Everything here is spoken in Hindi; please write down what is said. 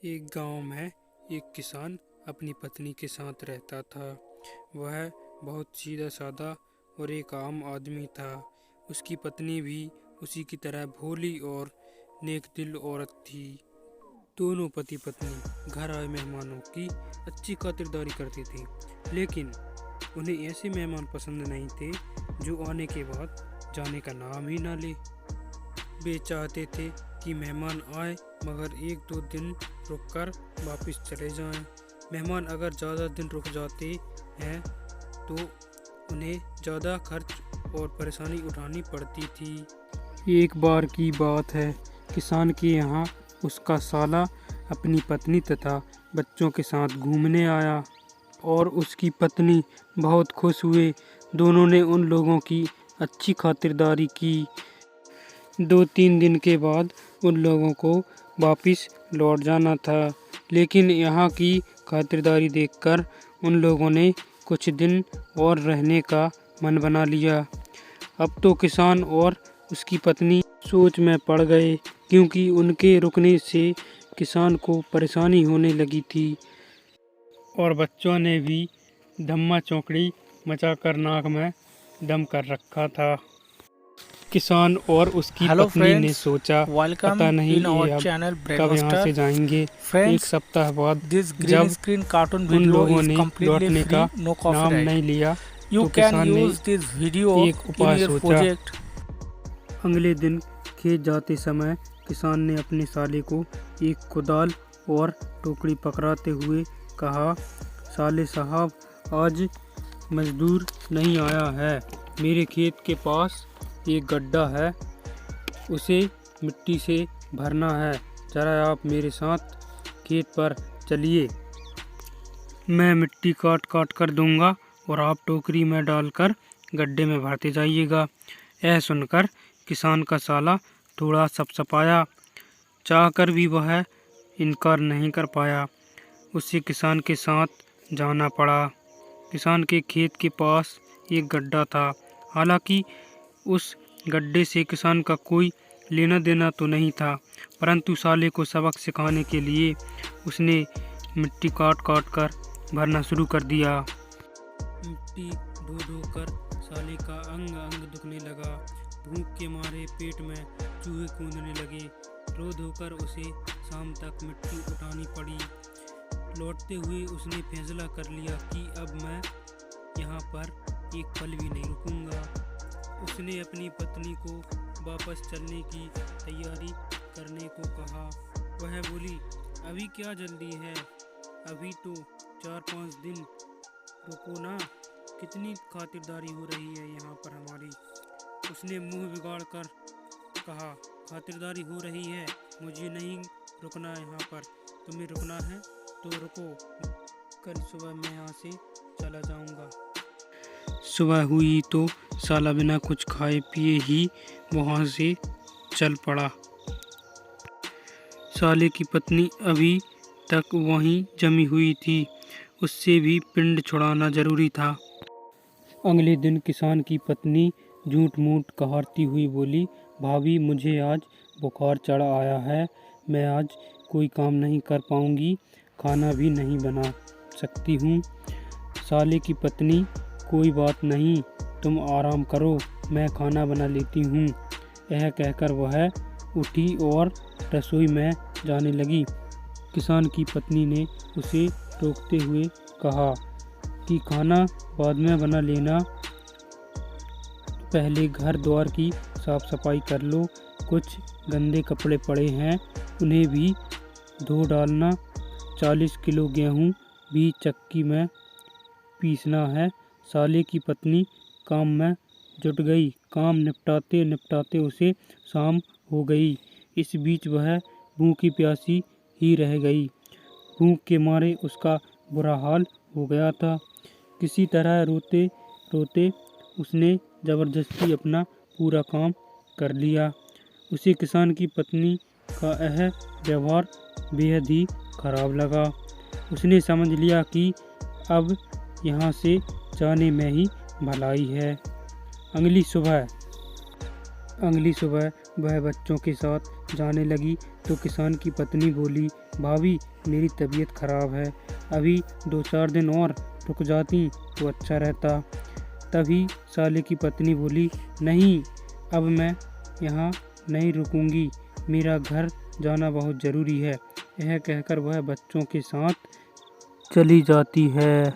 एक गांव में एक किसान अपनी पत्नी के साथ रहता था। वह बहुत सीधा साधा और एक आम आदमी था। उसकी पत्नी भी उसी की तरह भोली और नेक दिल औरत थी। दोनों पति पत्नी घर आए मेहमानों की अच्छी खातिरदारी करते थे, लेकिन उन्हें ऐसे मेहमान पसंद नहीं थे जो आने के बाद जाने का नाम ही ना ले। वे चाहते थे कि मेहमान आए मगर एक दो दिन रुककर वापस चले जाएं। मेहमान अगर ज़्यादा दिन रुक जाते हैं तो उन्हें ज़्यादा खर्च और परेशानी उठानी पड़ती थी। एक बार की बात है, किसान के यहाँ उसका साला अपनी पत्नी तथा बच्चों के साथ घूमने आया और उसकी पत्नी बहुत खुश हुए। दोनों ने उन लोगों की अच्छी खातिरदारी की। 2-3 दिन के बाद उन लोगों को वापस लौट जाना था, लेकिन यहाँ की खातिरदारी देखकर उन लोगों ने कुछ दिन और रहने का मन बना लिया। अब तो किसान और उसकी पत्नी सोच में पड़ गए, क्योंकि उनके रुकने से किसान को परेशानी होने लगी थी और बच्चों ने भी धम्मा चौकड़ी मचाकर नाक में दम कर रखा था। किसान और उसकी हेलो पत्नी ने फ्रेंड्स, सोचा, वेलकम पता नहीं इन ये आवर अब चैनल कब यहाँ से ब्रेकबस्टर। जाएंगे। एक फ्रेंड्स, सप्ताह बाद this green जब screen cartoon उन video लोगों is ने completely लौटने free, का no नाम copyright. नहीं लिया You तो can किसान ने use this video एक in उपाय your सोचा। project. अगले दिन खेत जाते समय किसान ने अपने साले को एक कुदाल और टोकरी पकड़ाते हुए कहा, साले साहब, आज मजदूर नहीं आया है। मेरे खेत के पास एक गड्ढा है, उसे मिट्टी से भरना है। जरा आप मेरे साथ खेत पर चलिए। मैं मिट्टी काट काट कर दूंगा और आप टोकरी में डालकर गड्ढे में भरते जाइएगा। यह सुनकर किसान का साला थोड़ा सपसपाया, चाहकर भी वह इनकार नहीं कर पाया। उसे किसान के साथ जाना पड़ा। किसान के खेत के पास एक गड्ढा था। हालांकि उस गड्ढे से किसान का कोई लेना देना तो नहीं था, परंतु साले को सबक सिखाने के लिए उसने मिट्टी काट काट कर भरना शुरू कर दिया। मिट्टी धो धो कर साले का अंग अंग दुखने लगा। भूख के मारे पेट में चूहे कूदने लगे। रो धोकर उसे शाम तक मिट्टी उठानी पड़ी। लौटते हुए उसने फैसला कर लिया कि अब मैं यहाँ पर एक पल भी नहीं रुकूंगा। उसने अपनी पत्नी को वापस चलने की तैयारी करने को कहा। वह बोली, अभी क्या जल्दी है, अभी तो 4-5 दिन रुको ना, कितनी खातिरदारी हो रही है यहाँ पर हमारी। उसने मुंह बिगाड़ कर कहा, खातिरदारी हो रही है, मुझे नहीं रुकना यहाँ पर, तुम्हें रुकना है तो रुको, कल सुबह मैं यहाँ से चला जाऊँगा। सुबह हुई तो साला बिना कुछ खाए पिए ही वहाँ से चल पड़ा। साले की पत्नी अभी तक वहीं जमी हुई थी, उससे भी पिंड छुड़ाना जरूरी था। अगले दिन किसान की पत्नी झूठ मूठ कहारती हुई बोली, भाभी, मुझे आज बुखार चढ़ आया है, मैं आज कोई काम नहीं कर पाऊंगी, खाना भी नहीं बना सकती हूँ। साले की पत्नी, कोई बात नहीं, तुम आराम करो, मैं खाना बना लेती हूँ। यह कहकर वह उठी और रसोई में जाने लगी। किसान की पत्नी ने उसे रोकते हुए कहा कि खाना बाद में बना लेना, पहले घर द्वार की साफ सफाई कर लो, कुछ गंदे कपड़े पड़े हैं उन्हें भी धो डालना, 40 किलो गेहूँ भी चक्की में पीसना है। साले की पत्नी काम में जुट गई। काम निपटाते निपटाते उसे शाम हो गई। इस बीच वह भूखी प्यासी ही रह गई। भूख के मारे उसका बुरा हाल हो गया था। किसी तरह रोते रोते उसने ज़बरदस्ती अपना पूरा काम कर लिया। उसे किसान की पत्नी का यह व्यवहार बेहद ही खराब लगा। उसने समझ लिया कि अब यहाँ से जाने में ही भलाई है। अगली सुबह वह बच्चों के साथ जाने लगी तो किसान की पत्नी बोली, भाभी मेरी तबीयत खराब है, अभी 2-4 दिन और रुक जाती तो अच्छा रहता। तभी साले की पत्नी बोली, नहीं अब मैं यहाँ नहीं रुकूंगी, मेरा घर जाना बहुत ज़रूरी है। यह कहकर वह बच्चों के साथ चली जाती है।